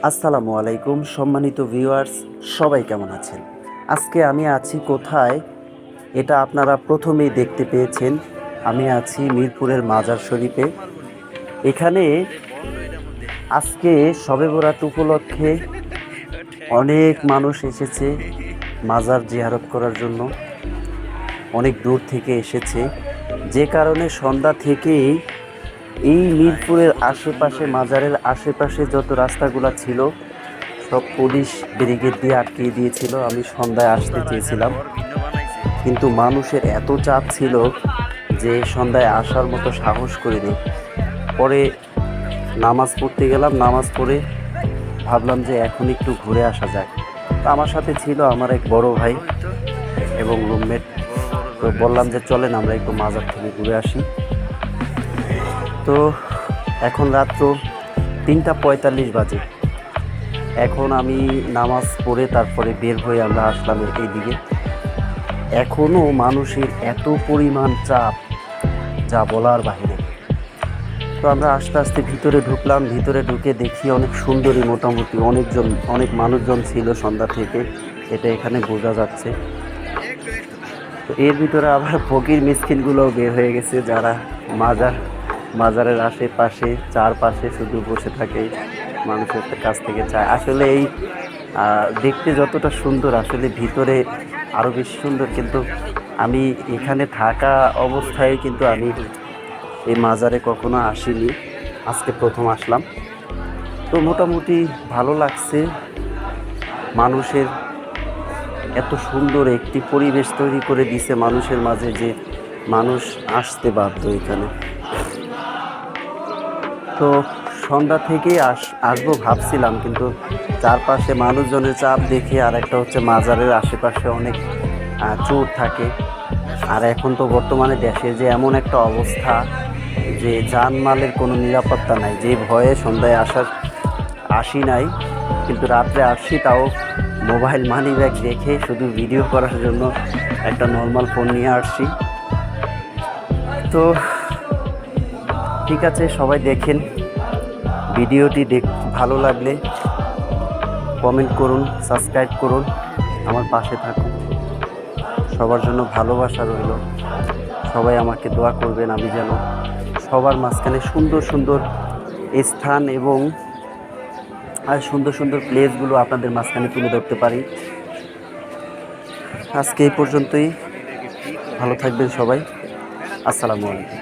আসসালামু আলাইকুম সম্মানিত ভিউয়ার্স, সবাই কেমন আছেন? আজকে আমি আছি কোথায় এটা আপনারা প্রথমেই দেখতে পেয়েছেন। আমি আছি মিরপুরের মাজার শরীফে। এখানে আজকে শবে বরাত উপলক্ষে অনেক মানুষ এসেছে মাজার জিয়ারত করার জন্য, অনেক দূর থেকে এসেছে, যে কারণে সন্ধ্যা থেকেই এই মিরপুরের আশেপাশে, মাজারের আশেপাশে যত রাস্তাগুলো ছিল সব পুলিশ ব্যারিকেড দিয়ে আটকিয়ে দিয়েছিল। আমি সন্ধ্যায় আসতে চেয়েছিলাম, কিন্তু মানুষের এত চাপ ছিল যে সন্ধ্যায় আসার মতো সাহস করিনি। পরে নামাজ পড়তে গেলাম, নামাজ পড়ে ভাবলাম যে এখন একটু ঘুরে আসা যাক। তো আমার সাথে ছিল আমার এক বড় ভাই এবং রুমমেট। তো বললাম যে চলেন আমরা একটু মাজার থেকে ঘুরে আসি। তো এখন রাত্র 3:45 বাজে। এখন আমি নামাজ পড়ে তারপরে বের হয়ে আমরা আসলাম এইদিকে। এখনও মানুষের এত পরিমাণ চাপ যা বলার বাইরে। তো আমরা আস্তে আস্তে ভিতরে ঢুকলাম। ভিতরে ঢুকে দেখি অনেক সুন্দরী, মোটামুটি অনেক মানুষজন ছিল সন্ধ্যা থেকে, এটা এখানে বোঝা যাচ্ছে। তো এর ভিতরে আবার ফকির মিসকিনগুলোও বের হয়ে গেছে, যারা মাজারের আশেপাশে চারপাশে শুধু বসে থাকে, মানুষের কাছ থেকে চায়। আসলে এই দেখতে যতটা সুন্দর, আসলে ভিতরে আরও বেশি সুন্দর। কিন্তু আমি এখানে থাকা অবস্থায় কিন্তু আমি এই মাজারে কখনো আসিনি, আজকে প্রথম আসলাম। তো মোটামুটি ভালো লাগছে। মানুষের এত সুন্দর একটি পরিবেশ তৈরি করে দিছে মানুষের মাঝে, যে মানুষ আসতে বাধ্য এখানে। তো সন্ধ্যা থেকেই আসবো ভাবছিলাম, কিন্তু চারপাশে মানুষজনের চাপ দেখে, আর একটা হচ্ছে মাজারের আশেপাশে অনেক চোর থাকে। আর এখন তো বর্তমানে দেশের যে এমন একটা অবস্থা যে জানমালের কোনো নিরাপত্তা নাই, যে ভয়ে সন্ধ্যায় আসি নাই, কিন্তু রাত্রে আসছি, তাও মোবাইল মানি ব্যাগ রেখে শুধু ভিডিও করার জন্য একটা নর্মাল ফোন নিয়ে আসছি। তো ঠিক আছে, সবাই দেখেন ভিডিওটি। ভালো লাগলে কমেন্ট করুন, সাবস্ক্রাইব করুন, আমার পাশে থাকুন। সবার জন্য ভালোবাসা রইল। সবাই আমাকে দোয়া করবেন, আমি যেন সবার মাঝখানে সুন্দর সুন্দর স্থান এবং সুন্দর সুন্দর প্লেসগুলো আপনাদের মাঝখানে তুলে ধরতে পারি। আজকে এই পর্যন্তই। ভালো থাকবেন সবাই। আসসালামু আলাইকুম।